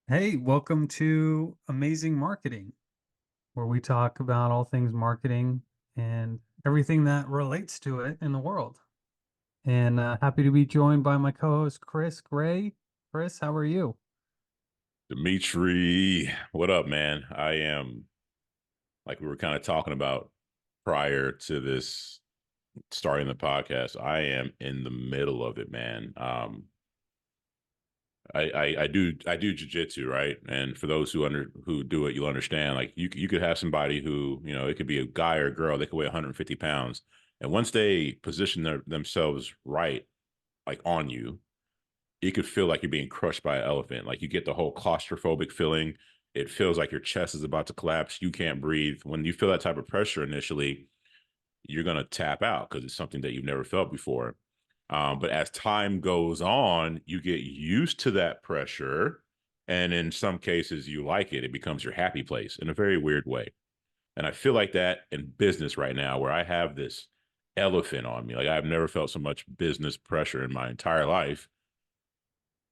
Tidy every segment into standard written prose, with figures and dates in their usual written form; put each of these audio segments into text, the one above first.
Hey, welcome to Amazing Marketing, where we talk about all things marketing and everything that relates to it in the world. And happy to be joined by my co-host, Chris Gray. Chris, how are you? Dmitri, what up, man? I am like we were kind of talking about prior to this starting the podcast. I am in the middle of it, man. I do jujitsu, right? And for those who do it, you'll understand. Like you could have somebody who it could be a guy or a girl. They could weigh 150 pounds, and once they position themselves right, like on you, you could feel like you're being crushed by an elephant. Like you get the whole claustrophobic feeling. It feels like your chest is about to collapse. You can't breathe. When you feel that type of pressure initially, you're going to tap out because it's something that you've never felt before. But as time goes on, you get used to that pressure. And in some cases, you like it. It becomes your happy place in a very weird way. And I feel like that in business right now, where I have this elephant on me. Like I've never felt so much business pressure in my entire life,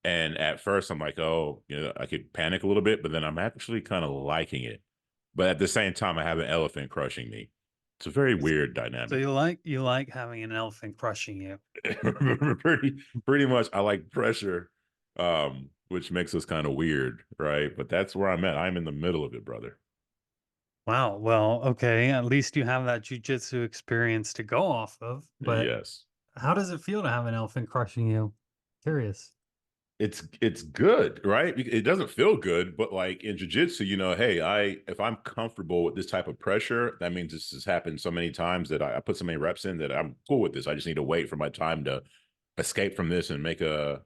and at first, I'm like, oh, I could panic a little bit, but then I'm actually kind of liking it. But at the same time, I have an elephant crushing me. It's a very S- weird So dynamic. you like having an elephant crushing you. pretty much, I like pressure, which makes us kind of weird, right? But that's where I'm at. I'm in the middle of it, brother. Wow. Well, okay. At least you have that jujitsu experience to go off of. But Yes. how does it feel to have an elephant crushing you? Curious. It's good, right? It doesn't feel good, but like in jiu-jitsu, hey, I if I'm comfortable with this type of pressure, that means this has happened so many times that I put so many reps in that I'm cool with this. I just need to wait for my time to escape from this and make a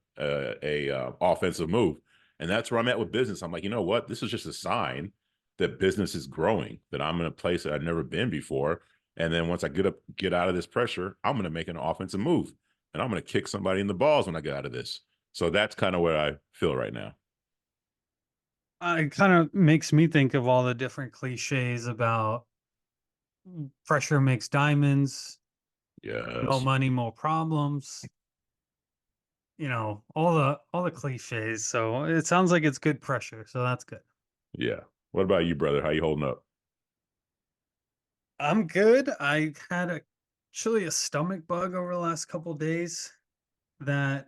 offensive move. And that's where I'm at with business. I'm like, you know what? This is just a sign that business is growing, that I'm in a place that I've never been before. And then once I get out of this pressure, I'm going to make an offensive move, and I'm going to kick somebody in the balls when I get out of this. So that's kind of where I feel right now. It kind of makes me think of all the different cliches about pressure makes diamonds, no Yes. money, more problems, all the cliches. So it sounds like it's good pressure. So that's good. Yeah. What about you, brother? How you holding up? I'm good. I had actually a stomach bug over the last couple days that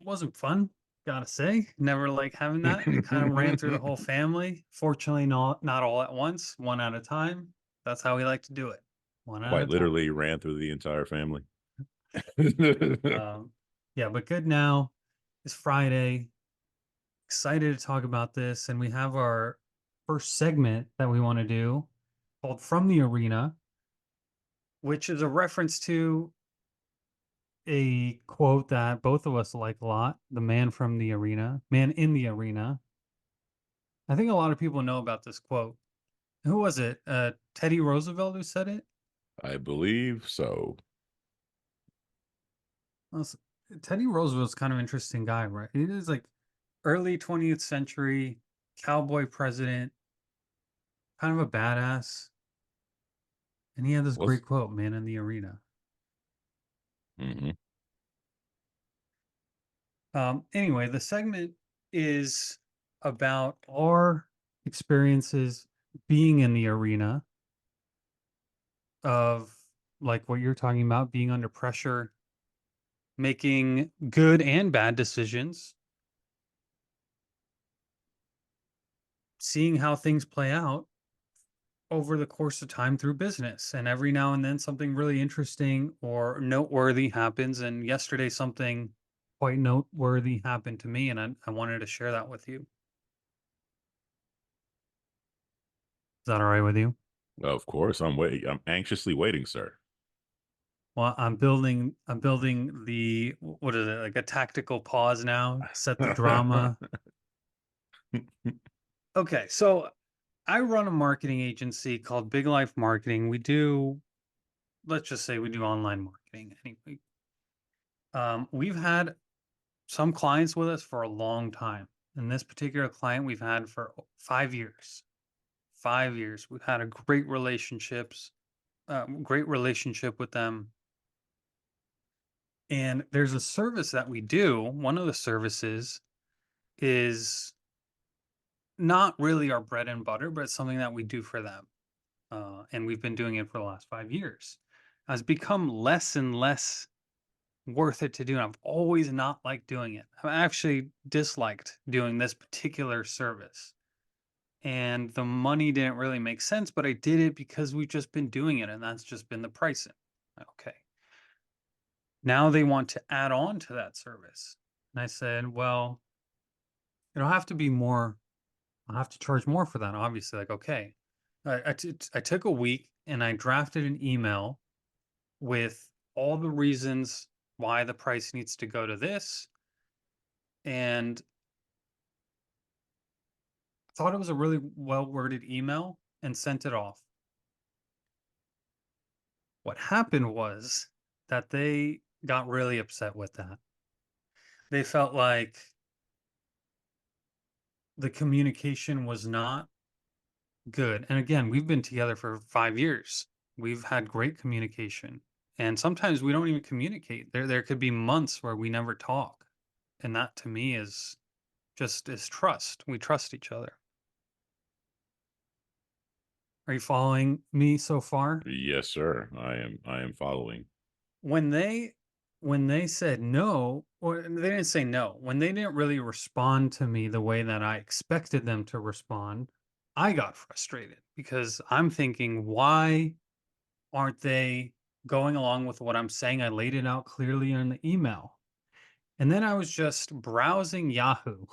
wasn't fun, gotta say. Never like having that. It kind of ran through the whole family. Fortunately, not all at once, one at a time. That's how we like to do it. One at a Quite time. literally ran through the entire family. Um, yeah, but good now. It's Friday. Excited to talk about this. And we have our first segment that we want to do called From the Arena, which is a reference to a quote that both of us like a lot, the man from the arena, man in the arena. I think a lot of people know about this quote. Who was it? Teddy Roosevelt who said it? I believe so. Well, Teddy Roosevelt's kind of interesting guy, right? He is like early 20th century cowboy president, kind of a badass. And he had this What's great quote, man in the arena. hmm Anyway, the segment is about our experiences being in the arena of like what you're talking about, being under pressure, making good and bad decisions, seeing how things play out over the course of time through business. And every now and then something really interesting or noteworthy happens. And yesterday something quite noteworthy happened to me, and I wanted to share that with you. Is that all right with you? of course I'm waiting. I'm anxiously waiting, sir. Well, I'm building the what is it, like a tactical pause now, set the drama. Okay, so I run a marketing agency called Big Life Marketing. Let's just say we do online marketing anyway. We've had some clients with us for a long time. And this particular client we've had for 5 years. 5 years. We've had a great relationship with them. And there's a service that we do. One of the services is not really our bread and butter, but it's something that we do for them. And we've been doing it for the last 5 years. Has become less and less worth it to do. And I've always not liked doing it. I actually disliked doing this particular service. And the money didn't really make sense, but I did it because we've just been doing it, and that's just been the pricing. Okay. Now they want to add on to that service. And I said, well, it'll have to be more. I'll have to charge more for that. Obviously, like, okay. I took a week and I drafted an email with all the reasons why the price needs to go to this. And I thought it was a really well worded email and sent it off. What happened was that they got really upset with that. They felt like the communication was not good. And again, we've been together for 5 years. We've had great communication. And sometimes we don't even communicate. There could be months where we never talk. And that to me is just is trust. We trust each other. Are you following me so far? Yes, sir. I am following. When they when they said no, or they didn't say no, when they didn't really respond to me the way that I expected them to respond, I got frustrated because I'm thinking, why aren't they going along with what I'm saying? I laid it out clearly in the email. And then I was just browsing Yahoo,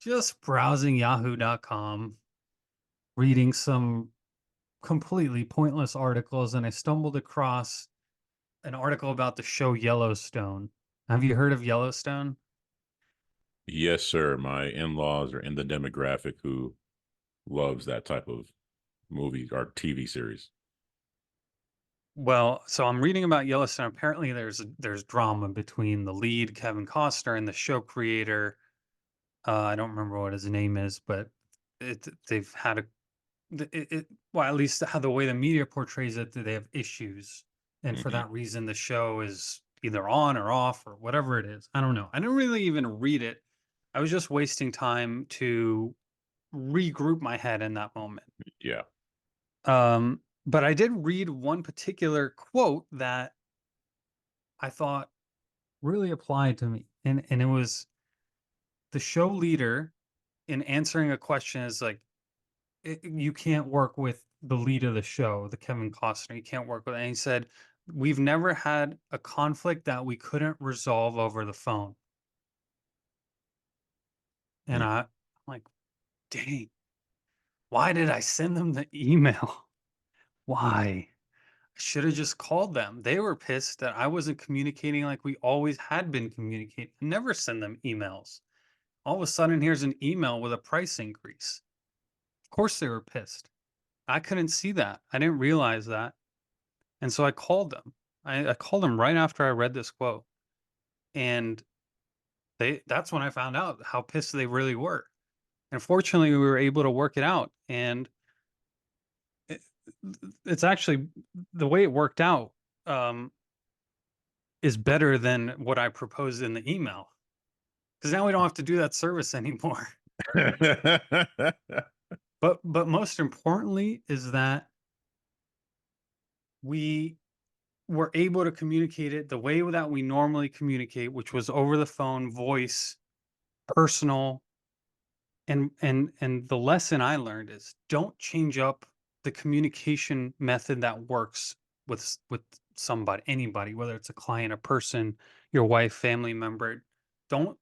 just browsing yahoo.com, reading some completely pointless articles, and I stumbled across an article about the show Yellowstone. Have you heard of Yellowstone? Yes, sir. My in-laws are in the demographic who loves that type of movie or TV series. Well, so I'm reading about Yellowstone. Apparently, there's drama between the lead Kevin Costner and the show creator. I don't remember what his name is, but they've had a well, at least how the way the media portrays it, that they have issues, and for Hmm. that reason, the show is either on or off or whatever it is. I don't know. I didn't really even read it. I was just wasting time to regroup my head in that moment. Yeah. But I did read one particular quote that I thought really applied to me. And it was the show leader in answering a question is like, you can't work with the lead of the show, the Kevin Costner. You can't work with, and he said, we've never had a conflict that we couldn't resolve over the phone. And Mm. I'm like, dang, why did I send them the email? Why? I should have just called them. They were pissed that I wasn't communicating like we always had been communicating. I never send them emails. All of a sudden, here's an email with a price increase. Of course, they were pissed. I couldn't see that. I didn't realize that. And so I called them. I called them right after I read this quote. And that's when I found out how pissed they really were. And fortunately, we were able to work it out. And it, it's actually the way it worked out um, is better than what I proposed in the email. Because now we don't have to do that service anymore. But most importantly is that we were able to communicate it the way that we normally communicate, which was over the phone, voice, personal. And the lesson I learned is don't change up the communication method that works with somebody, anybody, whether it's a client, a person, your wife, family member. Don't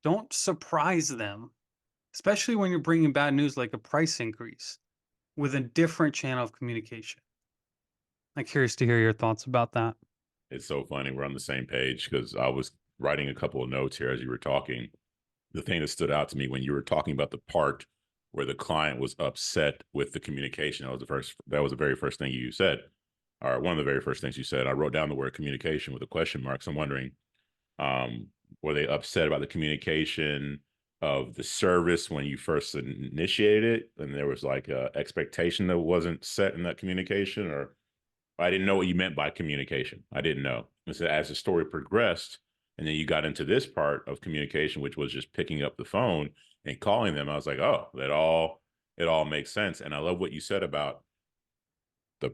don't surprise them, especially when you're bringing bad news like a price increase, with a different channel of communication. I'm curious to hear your thoughts about that. It's so funny. We're on the same page because I was writing a couple of notes here as you were talking. The thing that stood out to me when you were talking about the part where the client was upset with the communication, that was the very first thing you said, or one of the very first things you said. I wrote down the word communication with a question mark. So I'm wondering, um, were they upset about the communication of the service when you first initiated it, and there was like a expectation that wasn't set in that communication, or I didn't know what you meant by communication. I didn't know. So as the story progressed, And then you got into this part of communication, which was just picking up the phone and calling them. I was like, oh, it all makes sense. And I love what you said about the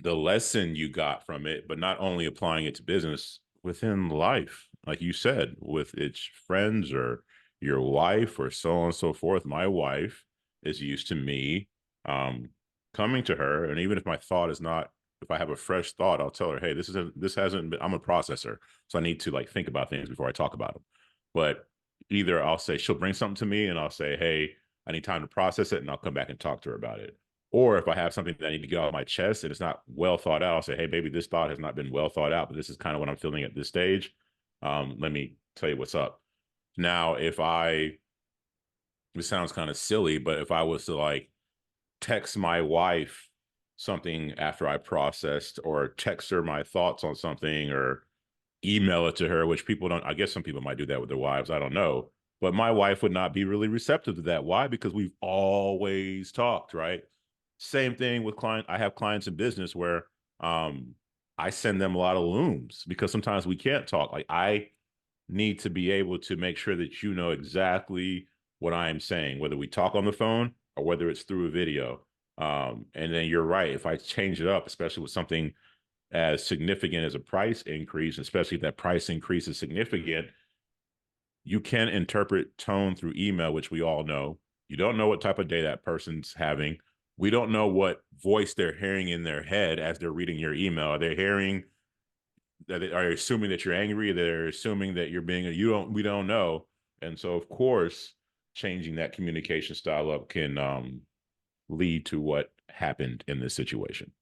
the lesson you got from it, but not only applying it to business within life, like you said, with its friends or your wife or so on and so forth. My wife is used to me um, coming to her, and even if my thought is not, if I have a fresh thought, I'll tell her, "Hey, this hasn't been. I'm a processor, so I need to like think about things before I talk about them." But either I'll say she'll bring something to me, and I'll say, "Hey, I need time to process it," and I'll come back and talk to her about it. Or if I have something that I need to get off my chest and it's not well thought out, I'll say, hey, baby, this thought has not been well thought out, but this is kind of what I'm feeling at this stage. Let me tell you what's up. Now, it sounds kind of silly, but if I was to like text my wife something after I processed or text her my thoughts on something or email it to her, which people don't, I guess some people might do that with their wives. I don't know. But my wife would not be really receptive to that. Why? Because we've always talked, right? Same thing with client. I have clients in business where I send them a lot of looms because sometimes we can't talk. Like I need to be able to make sure that you know exactly what I am saying, whether we talk on the phone or whether it's through a video. And then you're right. If I change it up, especially with something as significant as a price increase, especially if that price increase is significant, you can interpret tone through email, which we all know. You don't know what type of day that person's having. We don't know what voice they're hearing in their head as they're reading your email. Are they hearing that they are assuming that you're angry? They're assuming that you're being, we don't know. And so, of course, changing that communication style up can lead to what happened in this situation.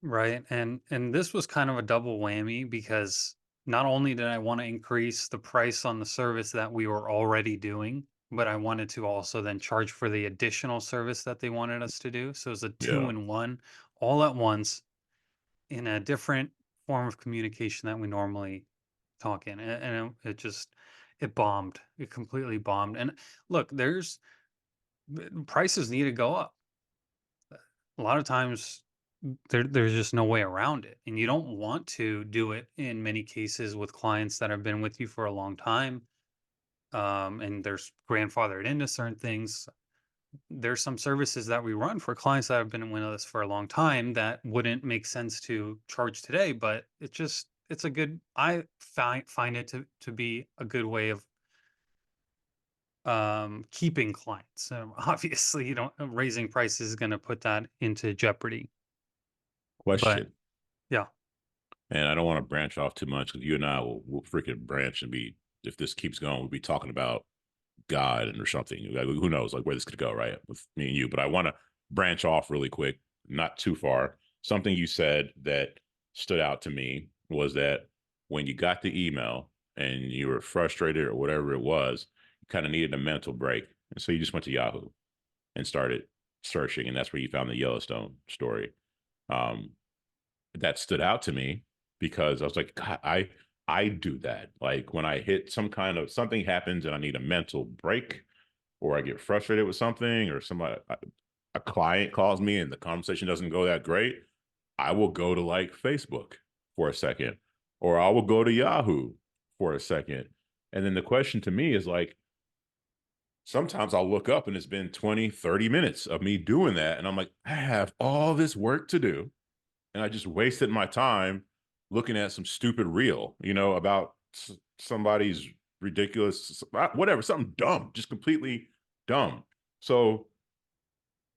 Right. And this was kind of a double whammy because not only did I want to increase the price on the service that we were already doing, but I wanted to also then charge for the additional service that they wanted us to do. So it was a two Yeah. in one all at once in a different form of communication that we normally talk in. And it just it bombed. It completely bombed. And look, prices need to go up. A lot of times there's just no way around it, and you don't want to do it in many cases with clients that have been with you for a long time, and there's grandfathered into certain things. There's some services that we run for clients that have been with us for a long time that wouldn't make sense to charge today, but it's a good, I find it to be a good way of keeping clients. Obviously you don't, raising prices is going to put that into jeopardy, but Question. yeah. And I don't want to branch off too much because you and I will freaking branch and be, if this keeps going, we'll be talking about God and or something. Like, who knows like where this could go, right? With me and you. But I want to branch off really quick, not too far. Something you said that stood out to me was that when you got the email and you were frustrated or whatever it was, you kind of needed a mental break. And so you just went to Yahoo and started searching. And that's where you found the Yellowstone story. Um, that stood out to me because I was like, God, I do that. Like when I hit some kind of something happens and I need a mental break, or I get frustrated with something, or somebody a client calls me and the conversation doesn't go that great, I will go to like Facebook for a second, or I will go to Yahoo for a second. And then the question to me is like, sometimes I'll look up and it's been 20, 30 minutes of me doing that. And I'm like, I have all this work to do and I just wasted my time looking at some stupid reel, about somebody's ridiculous, whatever, something dumb, just completely dumb. So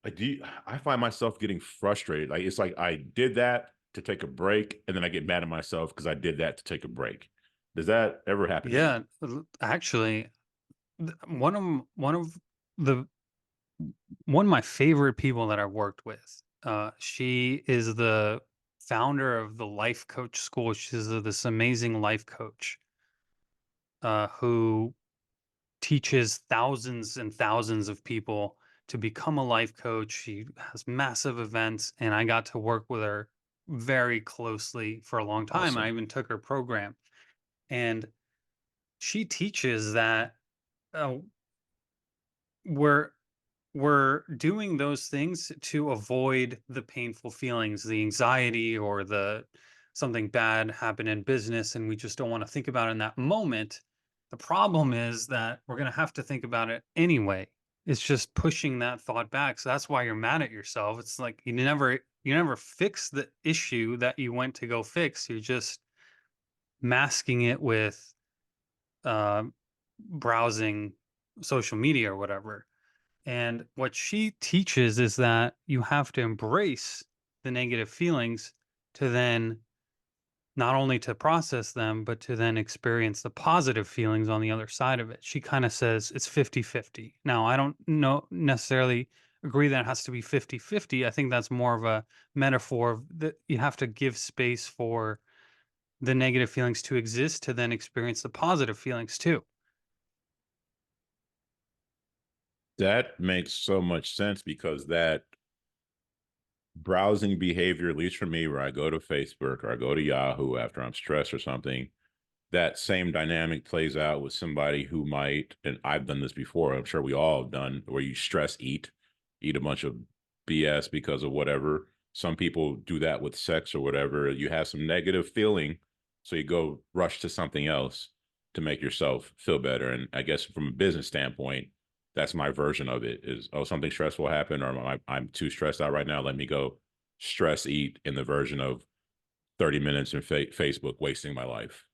I find myself getting frustrated. Like it's like I did that to take a break, and then I get mad at myself because I did that to take a break. Does that ever happen to you? Yeah, actually, one of the one of my favorite people that I've worked with. She is the founder of the Life Coach School. She's this amazing life coach who teaches thousands and thousands of people to become a life coach. She has massive events, and I got to work with her very closely for a long time. I Awesome. even took her program, and she teaches that. Uh, we're we're doing those things to avoid the painful feelings, the anxiety or the something bad happened in business and we just don't want to think about it in that moment. The problem is that we're going to have to think about it anyway. It's just pushing that thought back. So that's why you're mad at yourself. It's like you never fix the issue that you went to go fix. You're just masking it with uh, browsing social media or whatever. And what she teaches is that you have to embrace the negative feelings to then not only to process them, but to then experience the positive feelings on the other side of it. She kind of says it's 50-50. Now, I don't know necessarily agree that it has to be 50-50. I think that's more of a metaphor that you have to give space for the negative feelings to exist to then experience the positive feelings too. That makes so much sense because that browsing behavior, at least for me, where I go to Facebook or I go to Yahoo after I'm stressed or something, that same dynamic plays out with somebody who might, and I've done this before, I'm sure we all have done, where you stress eat a bunch of BS because of whatever. Some people do that with sex or whatever. You have some negative feeling, so you go rush to something else to make yourself feel better. And I guess from a business standpoint, that's my version of it is, oh, something stressful happened, or I'm too stressed out right now. Let me go stress eat in the version of 30 minutes in Facebook wasting my life.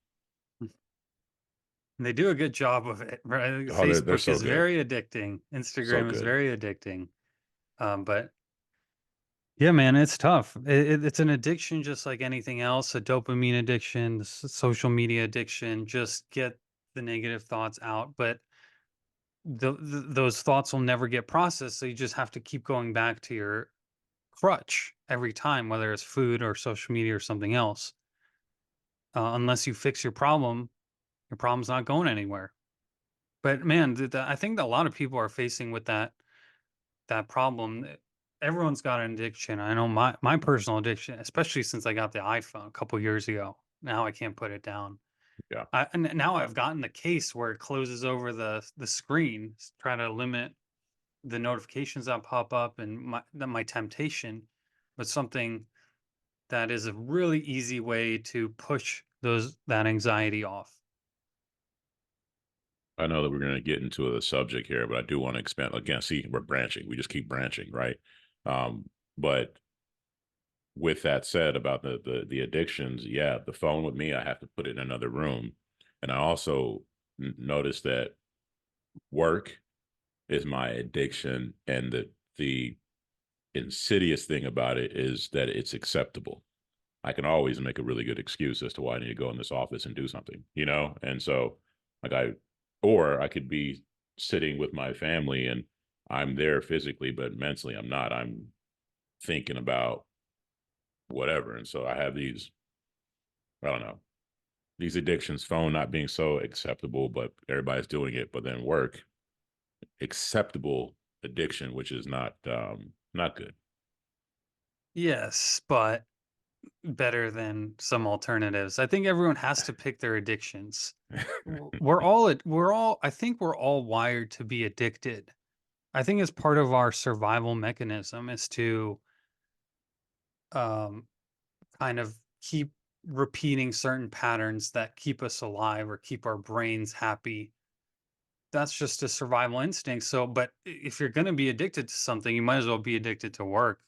They do a good job of it, right? Oh, they're Facebook so is good. very addicting. So Instagram is good. very addicting. But yeah, man, it's tough. It's an addiction, just like anything else. A dopamine addiction, social media addiction. Just get the negative thoughts out, but those thoughts will never get processed. So you just have to keep going back to your crutch every time, whether it's food or social media or something else. Unless you fix your problem's not going anywhere. But man, I think that a lot of people are facing with that problem. Everyone's got an addiction. I know my personal addiction, especially since I got the iPhone a couple years ago. Now I can't put it down. Yeah. And now I've gotten the case where it closes over the screen, try to limit the notifications that pop up and my temptation, but something that is a really easy way to push those that anxiety off. I know that we're going to get into the subject here, but I do want to expand again. See, we're branching. We just keep branching, right? But with that said about the addictions, yeah, the phone with me, I have to put it in another room, and I also noticed that work is my addiction, and the insidious thing about it is that it's acceptable. I can always make a really good excuse as to why I need to go in this office and do something, you know? And so like or I could be sitting with my family and I'm there physically, but mentally I'm not. I'm thinking about whatever. And so I have these, I don't know, these addictions, phone not being so acceptable, but everybody's doing it, but then work, acceptable addiction, which is not good. Yes, but better than some alternatives. I think everyone has to pick their addictions. We're all I think we're all wired to be addicted. I think it's part of our survival mechanism is to um kind of keep repeating certain patterns that keep us alive or keep our brains happy. That's just a survival instinct. So, but if you're going to be addicted to something, you might as well be addicted to work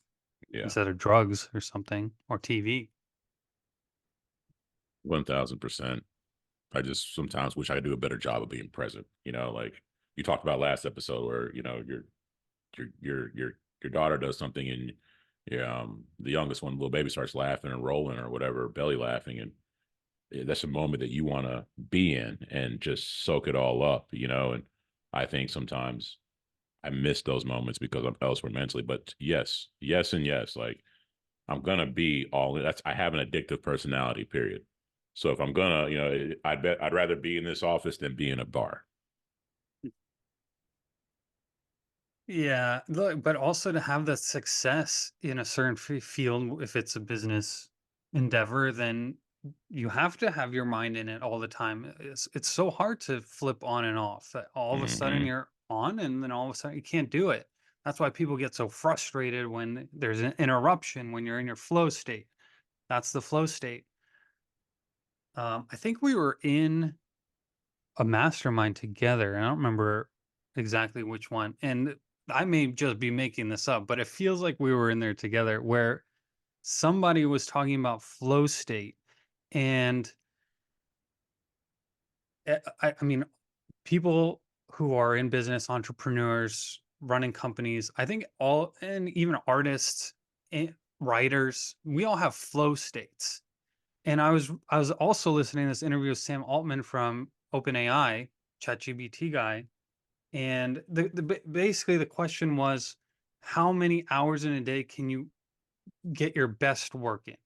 Yeah. instead of drugs or something or TV. 1000%. I just sometimes wish I could do a better job of being present. You know, like you talked about last episode where, you know, your daughter does something and yeah, the youngest one, little baby, starts laughing and rolling or whatever, belly laughing, and that's a moment that you want to be in and just soak it all up, you know. And I think sometimes I miss those moments because I'm elsewhere mentally. But yes, yes, and yes, like I'm gonna be all in. That's I have an addictive personality. Period. So if I'm gonna, you know, I bet I'd rather be in this office than be in a bar. Yeah, look, but also to have the success in a certain field, if it's a business endeavor, then you have to have your mind in it all the time. It's so hard to flip on and off. That all of a sudden Mm-hmm. you're on, and then all of a sudden you can't do it. That's why people get so frustrated when there's an interruption when you're in your flow state. That's the flow state. I think we were in a mastermind together. I don't remember exactly which one. And I may just be making this up, but it feels like we were in there together where somebody was talking about flow state. And I mean, people who are in business, entrepreneurs, running companies, I think all, and even artists and writers, we all have flow states. And I was also listening to this interview with Sam Altman from OpenAI, ChatGPT guy, and basically the question was, how many hours in a day can you get your best work in?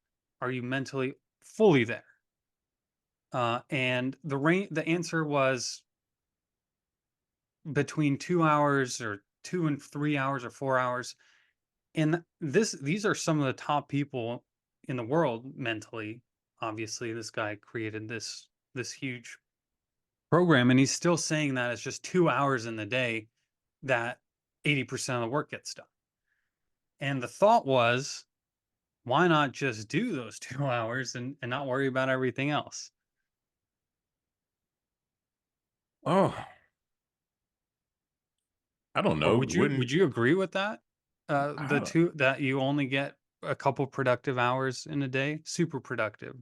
Are you mentally fully there? And the answer was between 2 hours or 2 and 3 hours or 4 hours. And these are some of the top people in the world mentally. Obviously, this guy created this huge program, and he's still saying that it's just 2 hours in the day that 80% of the work gets done. And the thought was, why not just do those 2 hours and not worry about everything else? Oh, I don't Or know. would you Wouldn't would you agree with that? The I? two that you only get a couple productive hours in a day, super productive.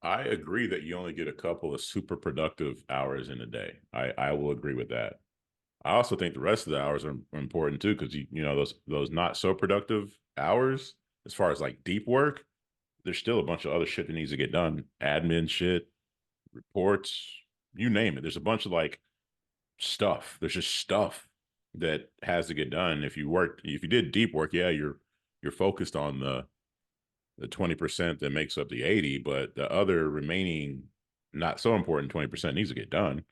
I agree that you only get a couple of super productive hours in a day. I will agree with that. I also think the rest of the hours are important too, because you know those not so productive hours, as far as like deep work, there's still a bunch of other shit that needs to get done. Admin shit, reports, you name it. There's a bunch of like stuff. There's just stuff that has to get done. If you did deep work, yeah, you're focused on the 20% that makes up the 80, but the other remaining not so important 20% needs to get done.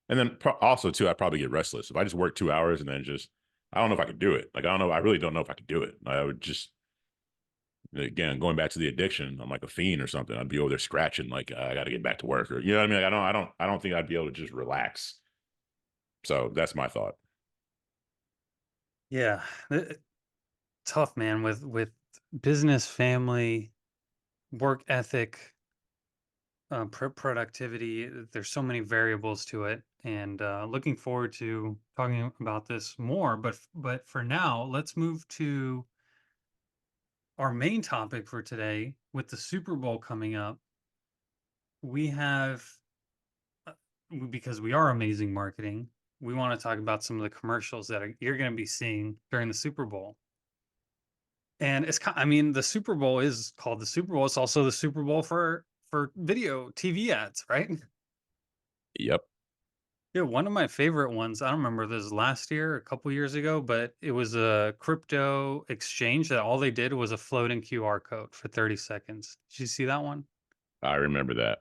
And then also too, I probably get restless if I just work 2 hours and then just I don't know if I could do it. Like I don't know, I really don't know if I could do it. I would just again going back to the addiction. I'm like a fiend or something. I'd be over there scratching like I got to get back to work or you know what I mean. Like I don't think I'd be able to just relax. So that's my thought. Yeah, tough man with business, family, work ethic, productivity. There's so many variables to it, and looking forward to talking about this more. But for now, let's move to our main topic for today. With the Super Bowl coming up, we have uh, because we are amazing marketing. We want to talk about some of the commercials that you're going to be seeing during the Super Bowl. And I mean, the Super Bowl is called the Super Bowl. It's also the Super Bowl for video TV ads, right? Yep. Yeah, one of my favorite ones, I don't remember this last year, a couple years ago, but it was a crypto exchange that all they did was a floating QR code for 30 seconds. Did you see that one? I remember that.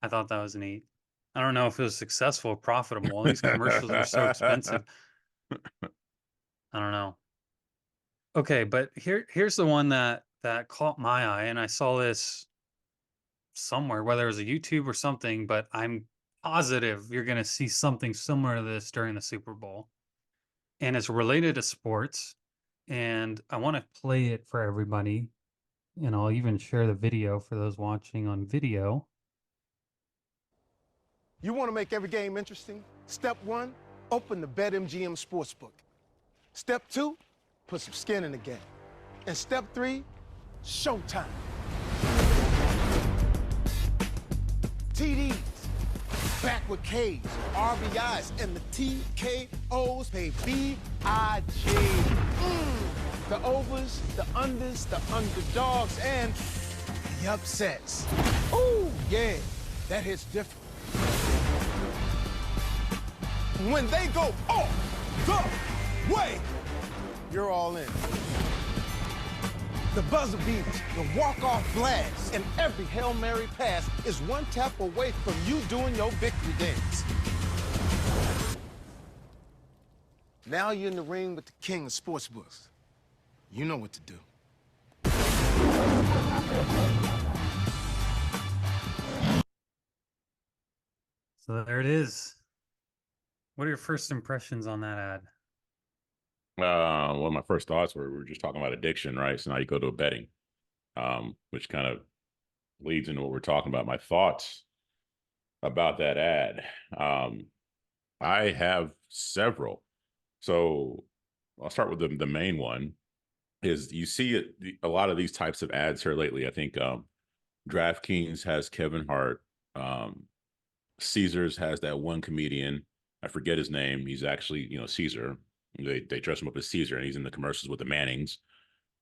I thought that was neat. I don't know if it was successful or profitable. All these commercials were so expensive. I don't know. Okay, but here's the one that caught my eye, and I saw this somewhere, whether it was a YouTube or something, but I'm positive you're going to see something similar to this during the Super Bowl. And it's related to sports. And I want to play it for everybody. And I'll even share the video for those watching on video. You want to make every game interesting? Step one, open the BetMGM Sportsbook. Step two, put some skin in the game. And step three, showtime. TDs, back with Ks, RBIs, and the TKOs pay BIG. The overs, the unders, the underdogs, and the upsets. Ooh, yeah, that hits different. When they go all the way, you're all in. The buzzer beaters, the walk-off blast, and every Hail Mary pass is one tap away from you doing your victory dance. Now you're in the ring with the king of sportsbooks. You know what to do. So there it is. What are your first impressions on that ad? One of my first thoughts were we were just talking about addiction, right? So now you go to a betting, which kind of leads into what we're talking about. My thoughts about that ad. I have several. So I'll start with the main one. Is you see it, a lot of these types of ads here lately. I think DraftKings has Kevin Hart. Um, Caesars has that one comedian. I forget his name. He's actually, Caesar. They dress him up as Caesar, and he's in the commercials with the Mannings.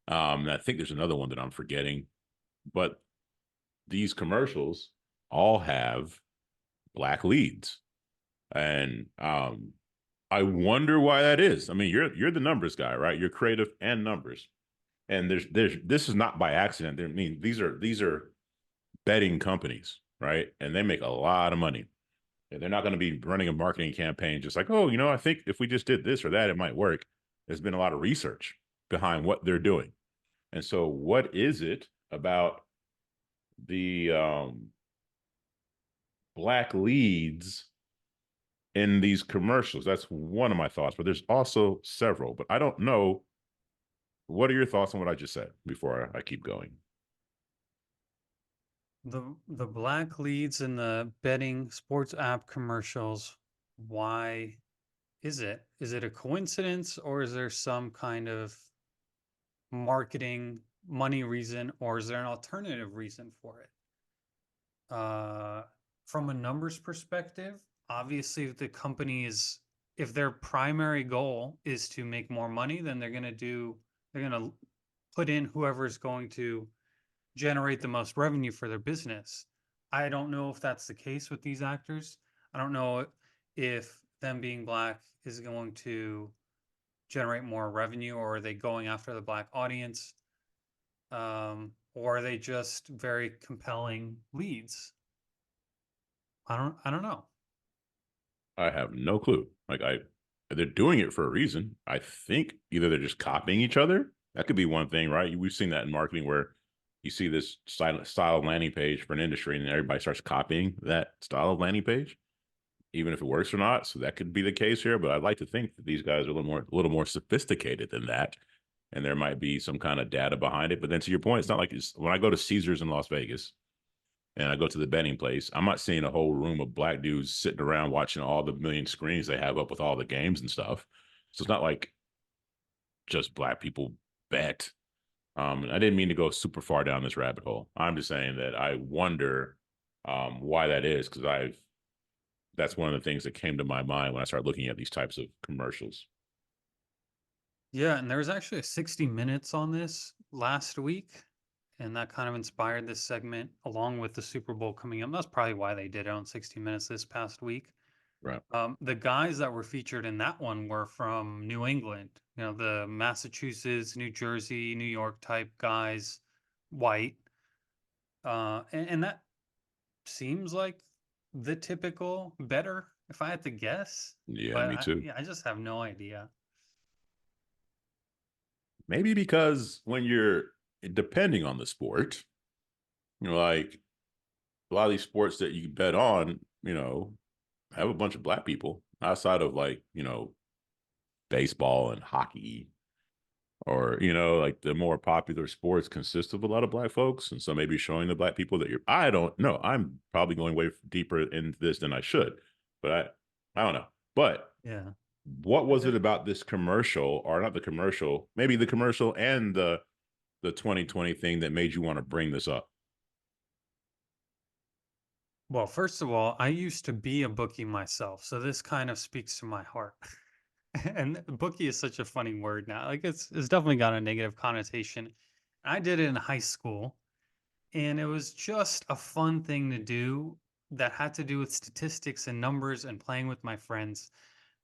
And I think there's another one that I'm forgetting. But these commercials all have black leads, and I wonder why that is. I mean, you're the numbers guy, right? You're creative and numbers, and there's this is not by accident. I mean, these are betting companies, right? And they make a lot of money. And they're not going to be running a marketing campaign just like, oh, I think if we just did this or that, it might work. There's been a lot of research behind what they're doing. And so, what is it about the black leads in these commercials? That's one of my thoughts, but there's also several. But I don't know. What are your thoughts on what I just said before I keep going? The black leads in the betting sports app commercials, why is it? Is it a coincidence, or is there some kind of marketing money reason, or is there an alternative reason for it? From a numbers perspective, obviously if the company is, if their primary goal is to make more money, then they're going to put in whoever's going to generate the most revenue for their business. I don't know if that's the case with these actors. I don't know if them being black is going to generate more revenue, or are they going after the black audience? Or are they just very compelling leads? I don't know. I have no clue. They're doing it for a reason. I think either they're just copying each other. That could be one thing, right? We've seen that in marketing where you see this style of landing page for an industry, and then everybody starts copying that style of landing page, even if it works or not. So that could be the case here. But I'd like to think that these guys are a little more sophisticated than that, and there might be some kind of data behind it. But then to your point, it's not like when I go to Caesars in Las Vegas and I go to the betting place, I'm not seeing a whole room of black dudes sitting around watching all the million screens they have up with all the games and stuff. So it's not like just black people bet. And I didn't mean to go super far down this rabbit hole. I'm just saying that I wonder why that is, because that's one of the things that came to my mind when I started looking at these types of commercials. Yeah, and there was actually a 60 Minutes on this last week, and that kind of inspired this segment along with the Super Bowl coming up. That's probably why they did it on 60 Minutes this past week. Right. The guys that were featured in that one were from New England, the Massachusetts, New Jersey, New York type guys, white. And that seems like the typical better, if I had to guess. Yeah, But me too. I just have no idea. Maybe because when you're depending on the sport, like a lot of these sports that you bet on, have a bunch of black people outside of baseball and hockey, or like the more popular sports consist of a lot of black folks. And so maybe showing the black people that I don't know, I'm probably going way deeper into this than I should, but I don't know. But Yeah. what was it about this commercial, or not the commercial, maybe the commercial and the 2020 thing that made you want to bring this up? Well, first of all, I used to be a bookie myself, so this kind of speaks to my heart. And bookie is such a funny word now. Like it's definitely got a negative connotation. I did it in high school, and it was just a fun thing to do that had to do with statistics and numbers and playing with my friends.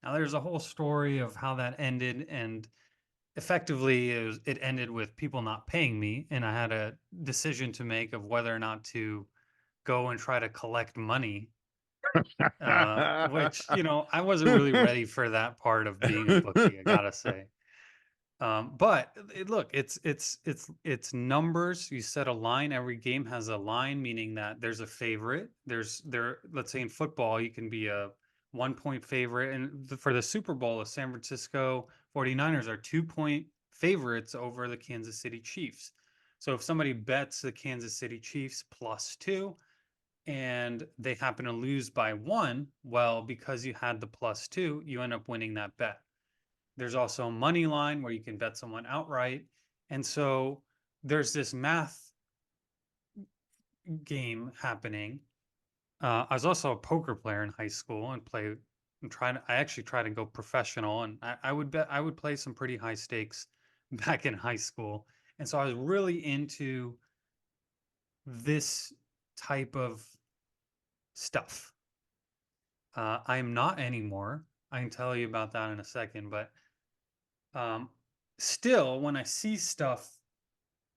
Now, there's a whole story of how that ended, and effectively it ended with people not paying me, and I had a decision to make of whether or not to go and try to collect money, which, I wasn't really ready for that part of being a bookie, I gotta say. But look, it's numbers. You set a line. Every game has a line, meaning that there's a favorite. Let's say in football, you can be a 1 point favorite. And for the Super Bowl, the San Francisco 49ers are 2 point favorites over the Kansas City Chiefs. So if somebody bets the Kansas City Chiefs +2 and they happen to lose by 1, well, because you had the +2, you end up winning that bet. There's also a money line where you can bet someone outright. And so there's this math game happening. I was also a poker player in high school and I actually tried to go professional, and I would bet I would play some pretty high stakes back in high school. And so I was really into this type of stuff. I am not anymore. I can tell you about that in a second, but still, when I see stuff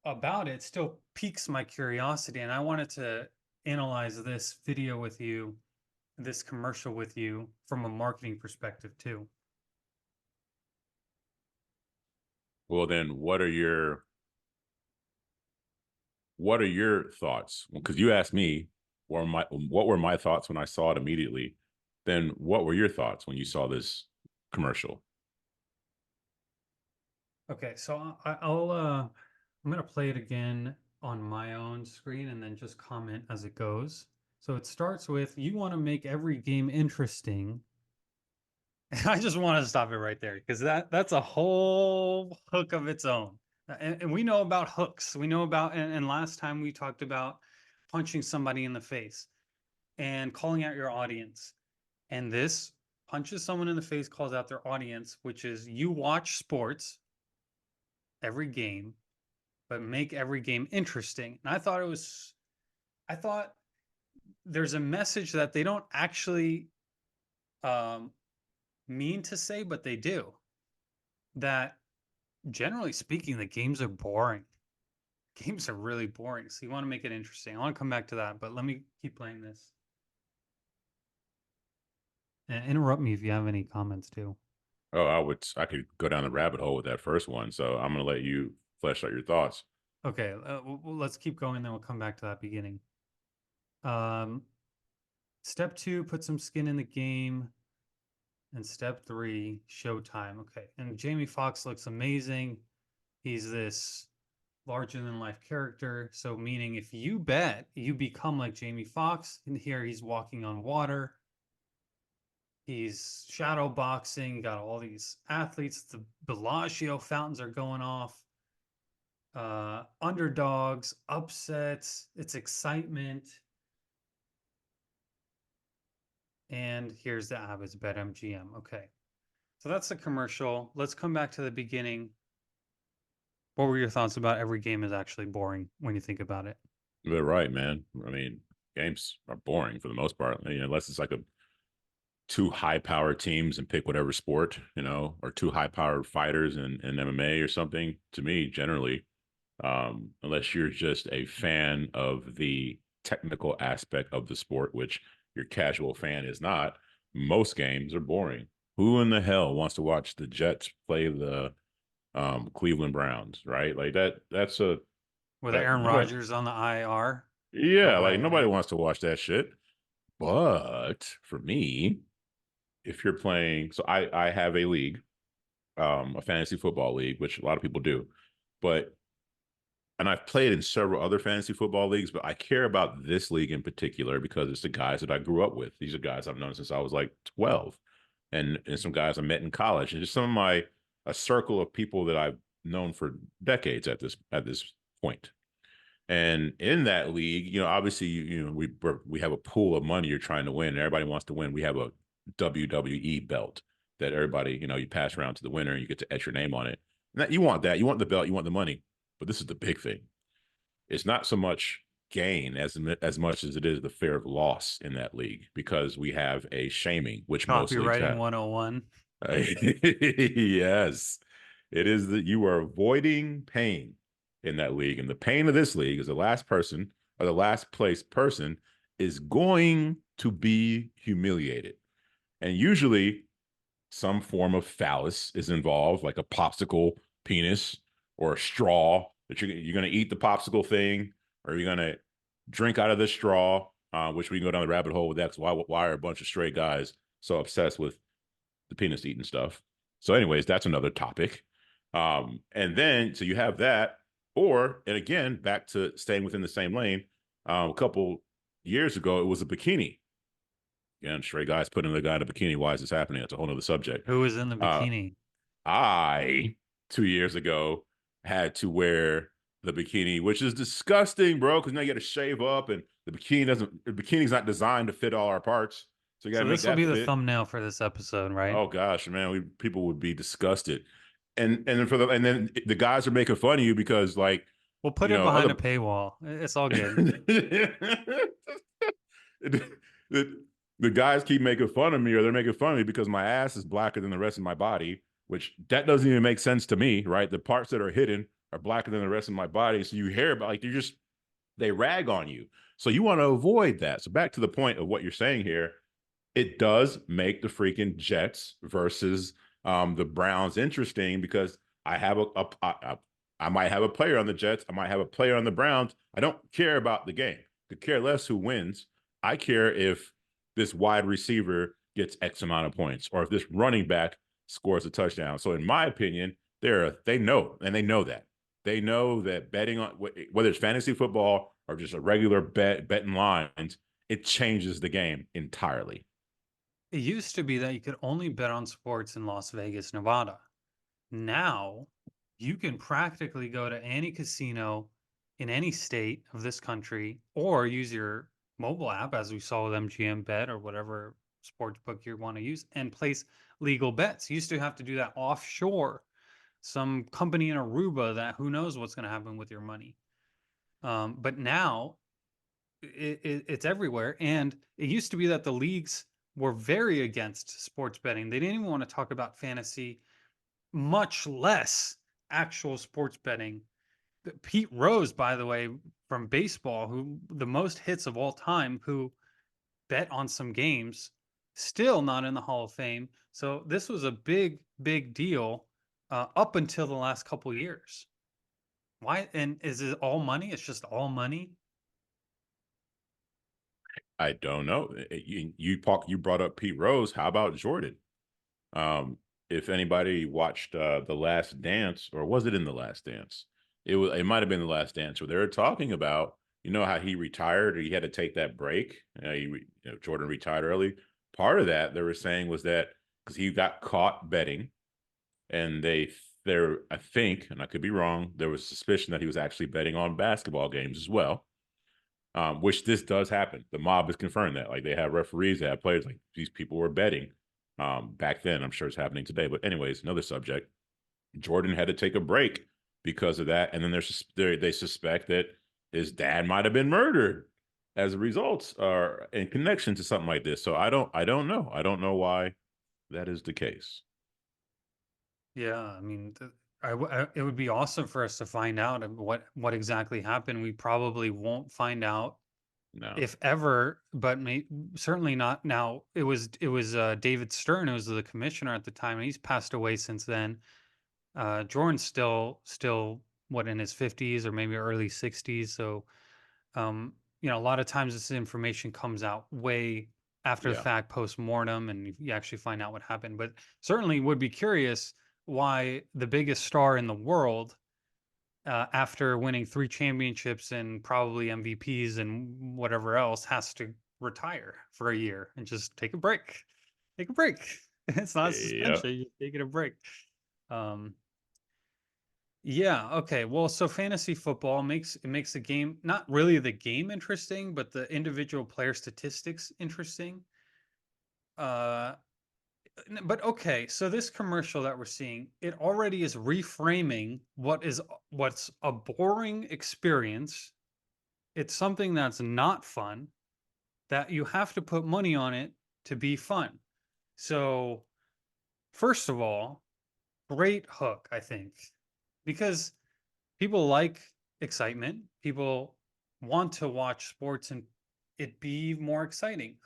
about it, still piques my curiosity, and I wanted to analyze this video with you, this commercial with you from a marketing perspective too. Well, then what are your thoughts? Because you asked me what were my thoughts when I saw it immediately. Then what were your thoughts when you saw this commercial? Okay, so I'm gonna play it again on my own screen and then just comment as it goes. So it starts with, you want to make every game interesting. And I just want to stop it right there because that's a whole hook of its own. And we know about hooks. We know about, and last time we talked about punching somebody in the face and calling out your audience. And this punches someone in the face, calls out their audience, which is, you watch sports, every game, but make every game interesting. And I thought there's a message that they don't actually mean to say, but they do. That generally speaking, the games are boring. Games are really boring. So you want to make it interesting. I want to come back to that, but let me keep playing this. And interrupt me if you have any comments too. Oh, I could go down the rabbit hole with that first one. So I'm going to let you flesh out your thoughts. Okay, let's keep going, then we'll come back to that beginning. Step 2, put some skin in the game. And step 3, showtime. Okay, and Jamie Foxx looks amazing. He's this larger than life character. So meaning if you bet, you become like Jamie Foxx. And here he's walking on water. He's shadow boxing, got all these athletes. The Bellagio fountains are going off. Underdogs, upsets, it's excitement. And here's the Abbott's Bet MGM. Okay. So that's the commercial. Let's come back to the beginning. What were your thoughts about every game is actually boring when you think about it? You're right, man. I mean, games are boring for the most part, unless it's like two high-powered teams and pick whatever sport, or two high-powered fighters in MMA or something. To me, generally, unless you're just a fan of the technical aspect of the sport, which your casual fan is not, most games are boring. Who in the hell wants to watch the Jets play the Cleveland Browns, right? Like that's a with Aaron Rodgers on the IR. Yeah, like nobody wants to watch that shit. But for me, if you're playing, so I have a league, a fantasy football league, which a lot of people do, and I've played in several other fantasy football leagues, but I care about this league in particular because it's the guys that I grew up with. These are guys I've known since I was like 12, and some guys I met in college, and just a circle of people that I've known for decades at this point. And in that league, obviously, we have a pool of money you're trying to win, and everybody wants to win. We have a WWE belt that everybody, you pass around to the winner, and you get to etch your name on it. And you want that. You want the belt. You want the money. But this is the big thing. It's not so much gain as much as it is the fear of loss in that league, because we have a shaming, which most leagues have. Copywriting 101. Yes, it is that you are avoiding pain in that league, and the pain of this league is the last person or the last place person is going to be humiliated, and usually some form of phallus is involved, like a popsicle penis or a straw that you're going to eat the popsicle thing, or you're going to drink out of the straw, which we can go down the rabbit hole with that. Why are a bunch of straight guys so obsessed with the penis eating stuff? So anyways, that's another topic. And then, so you have that. Or, and again, back to staying within the same lane, a couple years ago, it was a bikini. Again, stray guys putting the guy in a bikini. Why is this happening? That's a whole other subject. Who was in the Uh, bikini? I 2 years ago had to wear the bikini, which is disgusting, bro. Because now you got to shave up, and the bikini's not designed to fit all our parts, so you got So to make this will that be the fit. thumbnail for this episode, right? Oh gosh, man, people would be disgusted, and then the guys are making fun of you because like We'll put it behind other a paywall. It's all good. the, the guys keep making fun of me, or they're making fun of me because my ass is blacker than the rest of my body, which that doesn't even make sense to me, right? The parts that are hidden are blacker than the rest of my body. So you hear about like they rag on you. So you want to avoid that. So back to the point of what you're saying here, it does make the freaking Jets versus the Browns interesting because I might have a player on the Jets. I might have a player on the Browns. I don't care about the game. Could care less who wins. I care if this wide receiver gets X amount of points or if this running back scores a touchdown. So in my opinion, they know that. They know that betting on whether it's fantasy football or just a regular betting lines, it changes the game entirely. It used to be that you could only bet on sports in Las Vegas, Nevada. Now you can practically go to any casino in any state of this country or use your mobile app, as we saw with MGM Bet or whatever sports book you want to use, and place legal bets. You used to have to do that offshore, some company in Aruba that who knows what's going to happen with your money. But now it's everywhere. And it used to be that the leagues were very against sports betting. They didn't even want to talk about fantasy, much less actual sports betting. Pete Rose, by the way, from baseball, who the most hits of all time, who bet on some games, still not in the Hall of Fame. So this was a big, big deal up until the last couple years. Why? And is it all money? It's just all money. I don't know. You brought up Pete Rose. How about Jordan? If anybody watched The Last Dance, or was it in The Last Dance? It might have been The Last Dance where they were talking about how he retired or he had to take that break. Jordan retired early. Part of that they were saying was that because he got caught betting, and I think, and I could be wrong, there was suspicion that he was actually betting on basketball games as well. Which this does happen. The mob has confirmed that. Like they have referees, they have players. Like these people were betting back then. I'm sure it's happening today. But anyways, another subject. Jordan had to take a break because of that, and then they suspect that his dad might have been murdered as a result or in connection to something like this. So I don't know. I don't know why that is the case. Yeah, I mean, it would be awesome for us to find out what exactly happened. We probably won't find out No. if ever, but certainly not now. It was David Stern who was the commissioner at the time, and he's passed away since then. Jordan's still what, in his 50s or maybe early 60s. So a lot of times this information comes out way after the Yeah. fact, post mortem, and you actually find out what happened. But certainly would be curious why the biggest star in the world, after winning 3 championships and probably MVPs and whatever else, has to retire for a year and just take a break. Take a break. It's not a Yeah. suspension, you're taking a break. Yeah, okay. Well, so fantasy football makes the game, not really the game interesting, but the individual player statistics interesting. But okay, so this commercial that we're seeing, it already is reframing what's a boring experience. It's something that's not fun, that you have to put money on it to be fun. So, first of all, great hook, I think, because people like excitement. People want to watch sports and it be more exciting.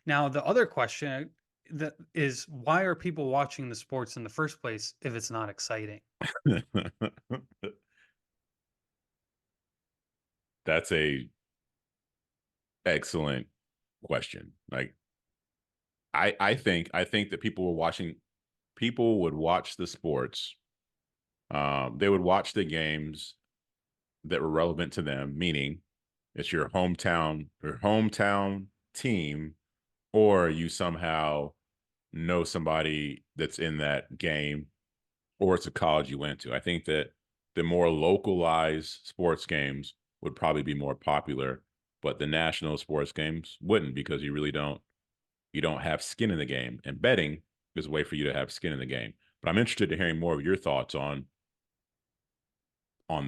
Now the other question that is, why are people watching the sports in the first place if it's not exciting? That's a excellent question. Like I think that people would watch the sports. They would watch the games that were relevant to them, meaning it's your hometown team, or you somehow know somebody that's in that game, or it's a college you went to. I think that the more localized sports games would probably be more popular, but the national sports games wouldn't, because you don't have skin in the game. And betting is a way for you to have skin in the game. But I'm interested in hearing more of your thoughts on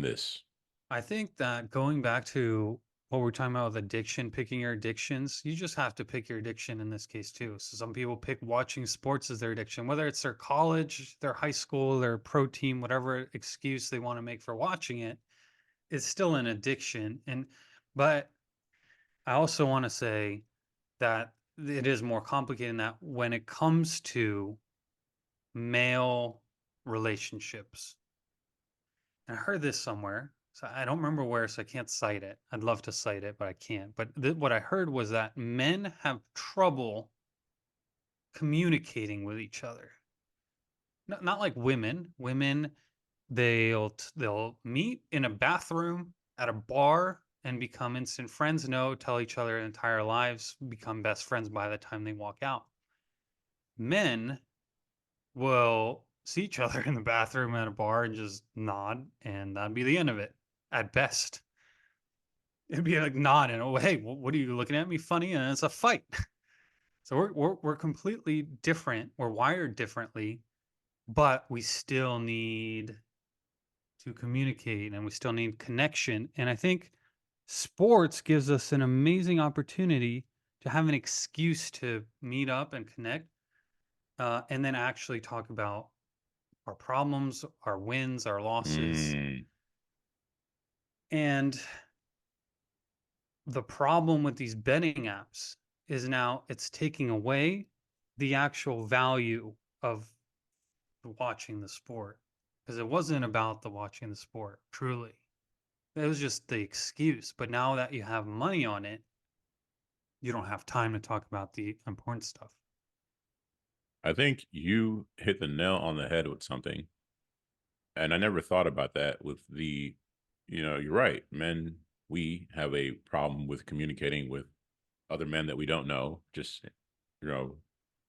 this. I think that going back to what we're talking about with addiction, picking your addictions, you just have to pick your addiction in this case too. So some people pick watching sports as their addiction, whether it's their college, their high school, their pro team, whatever excuse they want to make for watching it, it's still an addiction. But I also want to say that it is more complicated than that when it comes to male relationships. And I heard this somewhere, so I don't remember where, so I can't cite it. I'd love to cite it, but I can't. But what I heard was that men have trouble communicating with each other. Not like women. Women, they'll meet in a bathroom at a bar and become instant friends. No, tell each other their entire lives, become best friends by the time they walk out. Men will see each other in the bathroom at a bar and just nod, and that'd be the end of it at best. It'd be like nod and, oh, hey, what are you looking at me funny? And it's a fight. So we're completely different. We're wired differently, but we still need to communicate and we still need connection. And I think sports gives us an amazing opportunity to have an excuse to meet up and connect, and then actually talk about our problems, our wins, our losses. Mm. And the problem with these betting apps is now it's taking away the actual value of watching the sport, because it wasn't about the watching the sport, truly. It was just the excuse. But now that you have money on it, you don't have time to talk about the important stuff. I think you hit the nail on the head with something. And I never thought about that with you're right. Men, we have a problem with communicating with other men that we don't know. Just, you know,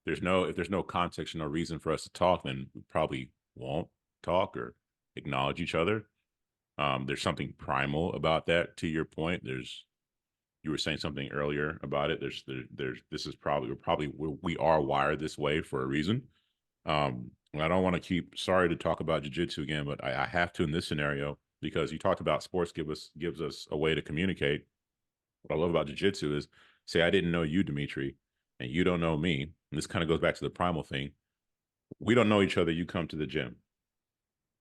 if there's no context, no reason for us to talk, then we probably won't talk or acknowledge each other. There's something primal about that. To your point, you were saying something earlier about it. This is we are wired this way for a reason. And I don't want to sorry to talk about jiu-jitsu again, but I have to in this scenario, because you talked about sports gives us a way to communicate. What I love about jiu-jitsu is, say I didn't know you, Dmitri, and you don't know me. And this kind of goes back to the primal thing. We don't know each other. You come to the gym.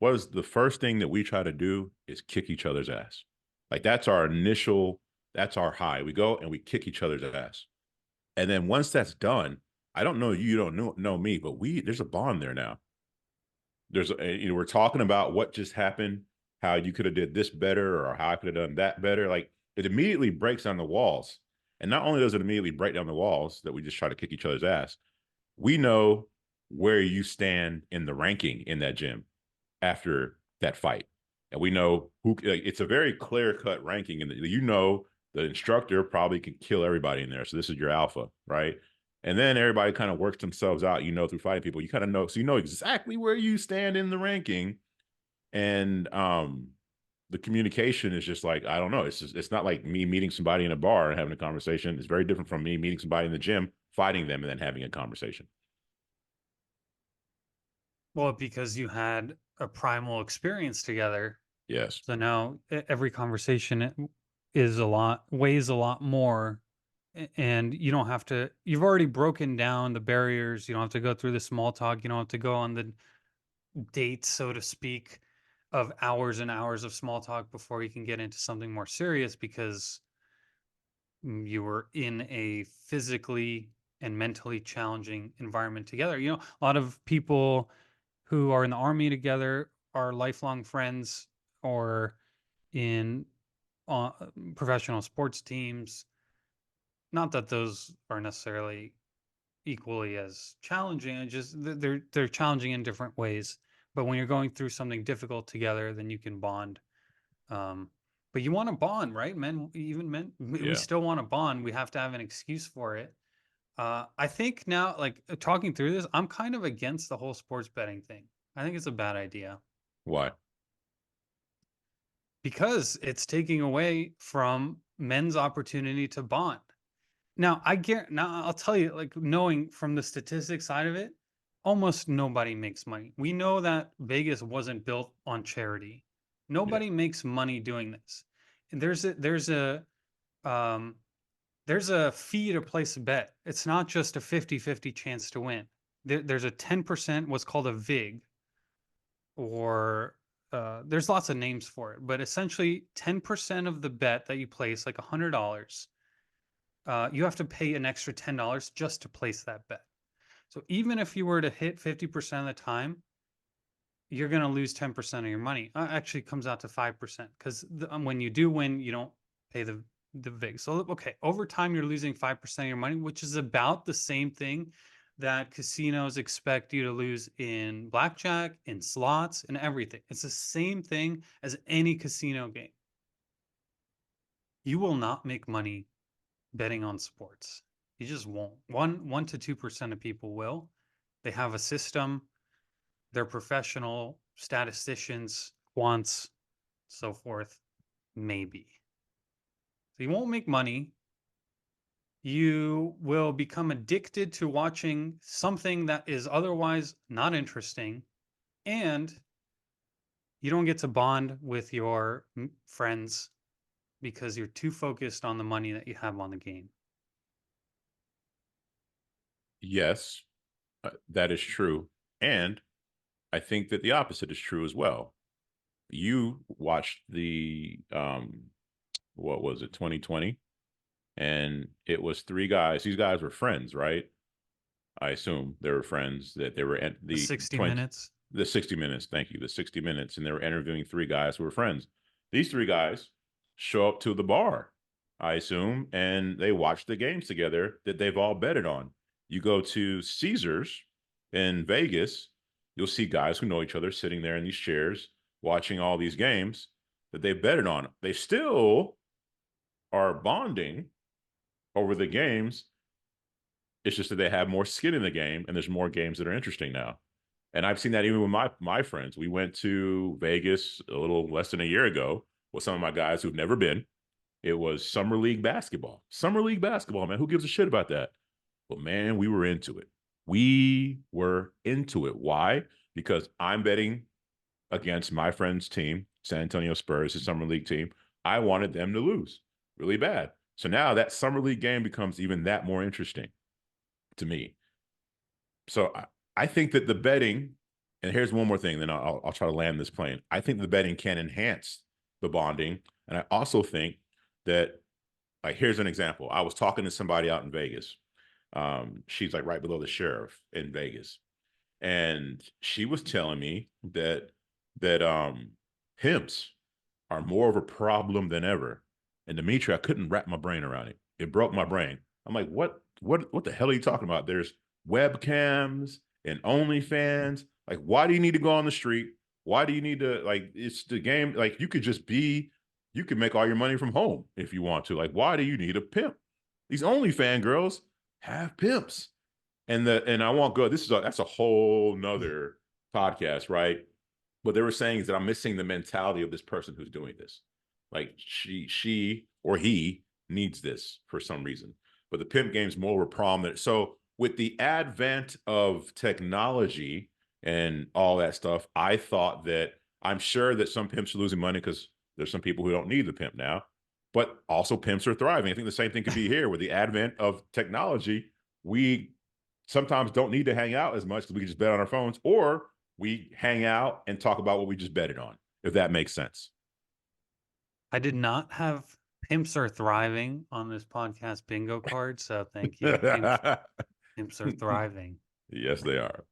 What is the first thing that we try to do is kick each other's ass. Like that's our high. We go and we kick each other's ass. And then once that's done, I don't know you don't know me, but there's a bond there now. We're talking about what just happened, how you could have did this better, or how I could have done that better. Like it immediately breaks down the walls. And not only does it immediately break down the walls that we just try to kick each other's ass, we know where you stand in the ranking in that gym after that fight. And we know it's a very clear-cut ranking, and the instructor probably can kill everybody in there. So this is your alpha, right? And then everybody kind of works themselves out, through fighting people. You kind of know, so you know exactly where you stand in the ranking. And the communication is just like, I don't know. It's not like me meeting somebody in a bar and having a conversation. It's very different from me meeting somebody in the gym, fighting them, and then having a conversation. Well, because you had a primal experience together. Yes. So now every conversation weighs a lot more, and you don't have to, you've already broken down the barriers. You don't have to go through the small talk. You don't have to go on the date, so to speak, of hours and hours of small talk before you can get into something more serious, because you were in a physically and mentally challenging environment together. A lot of people who are in the army together are lifelong friends, or in professional sports teams. Not that those are necessarily equally as challenging. They're challenging in different ways. But when you're going through something difficult together, then you can bond. But you want to bond, right? Men, even men, we Yeah. still want to bond. We have to have an excuse for it. I think now, like talking through this, I'm kind of against the whole sports betting thing. I think it's a bad idea Why? because it's taking away from men's opportunity to bond. Now, now I'll tell you, like knowing from the statistics side of it, almost nobody makes money. We know that Vegas wasn't built on charity. Yeah. Nobody makes money doing this. And um there's a fee to place a bet. It's not just a 50-50 chance to win. There's a 10% what's called a VIG, or there's lots of names for it, but essentially 10% of the bet that you place, like $100, you have to pay an extra $10 just to place that bet. So even if you were to hit 50% of the time, you're going to lose 10% of your money. Actually, it comes out to 5% because when you do win, you don't pay the VIG. So okay, over time you're losing 5% of your money, which is about the same thing that casinos expect you to lose in blackjack, in slots, and everything. It's the same thing as any casino game. You will not make money betting on sports. You just won't. 1 to 2% of people will. They have a system. They're professional statisticians, quants, so forth. Maybe. So you won't make money. You will become addicted to watching something that is otherwise not interesting, and you don't get to bond with your friends because you're too focused on the money that you have on the game. Yes, that is true. And I think that the opposite is true as well. You watched the what was it, 2020? And it was three guys. These guys were friends, right? I assume they were friends, that they were at The the 60 minutes. the 60 minutes. Thank you. The 60 minutes. And they were interviewing three guys who were friends. These three guys show up to the bar, I assume, and they watch the games together that they've all betted on. You go to Caesars in Vegas, you'll see guys who know each other sitting there in these chairs watching all these games that they betted on. They still are bonding over the games. It's just that they have more skin in the game, and there's more games that are interesting now. And I've seen that even with my friends. We went to Vegas a little less than a year ago with some of my guys who've never been. It was summer league basketball. Summer league basketball, man. Who gives a shit about that? But man, we were into it. We were into it. Why? Because I'm betting against my friend's team, San Antonio Spurs, his summer league team. I wanted them to lose really bad. So now that summer league game becomes even that more interesting to me. So I think that the betting, and here's one more thing, then I'll try to land this plane. I think the betting can enhance the bonding. And I also think that, like, here's an example. I was talking to somebody out in Vegas. She's like right below the sheriff in Vegas. And she was telling me that pimps are more of a problem than ever. And Dmitri, I couldn't wrap my brain around it. It broke my brain. I'm like, what the hell are you talking about? There's webcams and OnlyFans. Like, why do you need to go on the street? Why do you need to, like, it's the game. Like, you could make all your money from home if you want to. Like, why do you need a pimp? These OnlyFans girls have pimps. And I won't go, that's a whole nother podcast, right? What they were saying is that I'm missing the mentality of this person who's doing this. Like, she or he needs this for some reason. But the pimp game's more of a problem. So with the advent of technology and all that stuff, I thought that, I'm sure that some pimps are losing money because there's some people who don't need the pimp now, but also pimps are thriving. I think the same thing could be here with the advent of technology. We sometimes don't need to hang out as much because we can just bet on our phones, or we hang out and talk about what we just betted on, if that makes sense. I did not have pimps are thriving on this podcast bingo card, so thank you. Pimps are thriving. Yes, they are.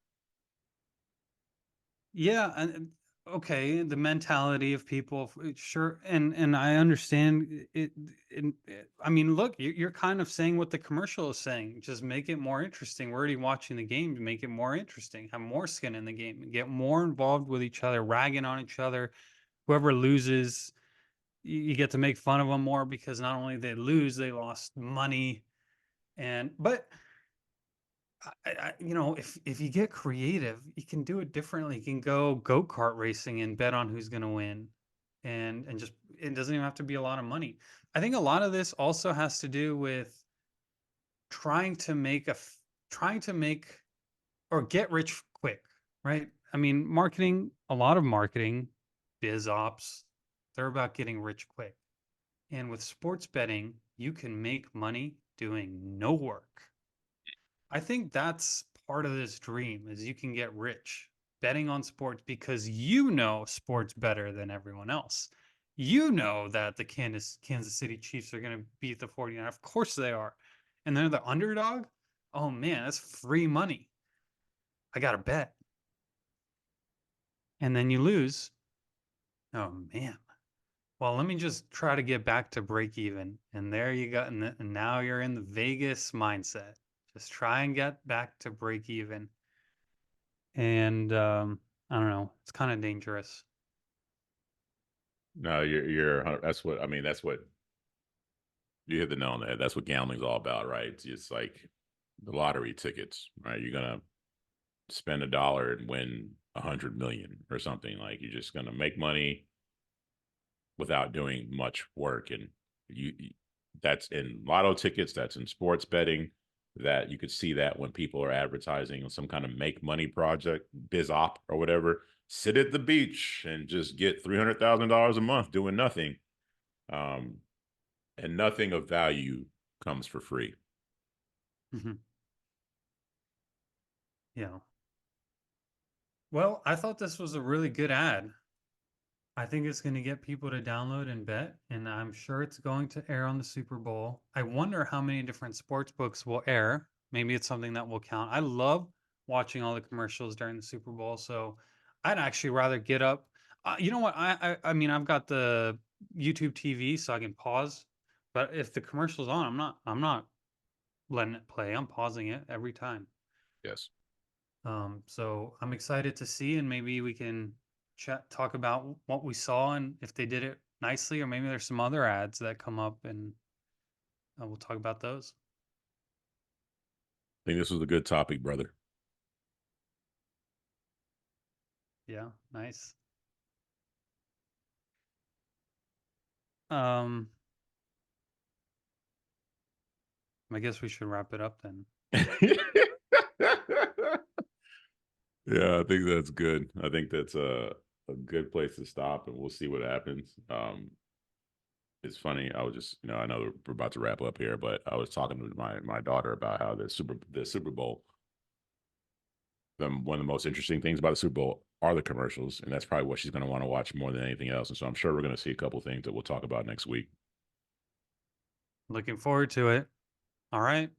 Yeah, and okay, the mentality of people, sure, and I understand it. I mean, look, you're kind of saying what the commercial is saying. Just make it more interesting. We're already watching the game to make it more interesting. Have more skin in the game. Get more involved with each other, ragging on each other. Whoever loses, you get to make fun of them more because not only they lose, they lost money. But if you get creative, you can do it differently. You can go kart racing and bet on who's going to win, and just it doesn't even have to be a lot of money. I think a lot of this also has to do with trying to make trying to make or get rich quick, right? I mean, marketing, a lot of marketing, biz ops, they're about getting rich quick. And with sports betting, you can make money doing no work. I think that's part of this dream is you can get rich betting on sports because you know sports better than everyone else. You know that the Kansas City Chiefs are going to beat the 49ers. Of course they are. And they're the underdog. Oh man, that's free money. I got to bet. And then you lose. Oh man. Well, let me just try to get back to break even. And there you go. And now you're in the Vegas mindset. Just try and get back to break even. And I don't know. It's kind of dangerous. No, that's what I mean. That's what you hit the nail on the head. That's what gambling's all about, right? It's like the lottery tickets, right? You're gonna spend $1 and win 100 million or something. Like you're just gonna make money without doing much work. And you that's in lotto tickets, that's in sports betting, that you could see that when people are advertising on some kind of make money project, biz op or whatever, sit at the beach and just get $300,000 a month doing nothing. And nothing of value comes for free. Yeah. Well, I thought this was a really good ad. I think it's going to get people to download and bet, and I'm sure it's going to air on the Super Bowl. I wonder how many different sports books will air. Maybe it's something that will count. I love watching all the commercials during the Super Bowl, so I'd actually rather get up. You know what? I mean, I've got the YouTube TV, so I can pause. But if the commercial's on, I'm not letting it play. I'm pausing it every time. Yes. So I'm excited to see, and maybe we can talk about what we saw and if they did it nicely, or maybe there's some other ads that come up, and we'll talk about those. I think this was a good topic, brother. Yeah, nice. I guess we should wrap it up then. Yeah, I think that's good. I think that's a good place to stop, and we'll see what happens. It's funny. I was just, I know we're about to wrap up here, but I was talking to my daughter about how the Super Bowl, one of the most interesting things about the Super Bowl are the commercials, and that's probably what she's going to want to watch more than anything else. And so I'm sure we're going to see a couple things that we'll talk about next week. Looking forward to it. All right.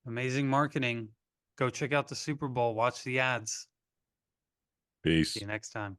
Amazing marketing. Go check out the Super Bowl. Watch the ads. Peace. See you next time.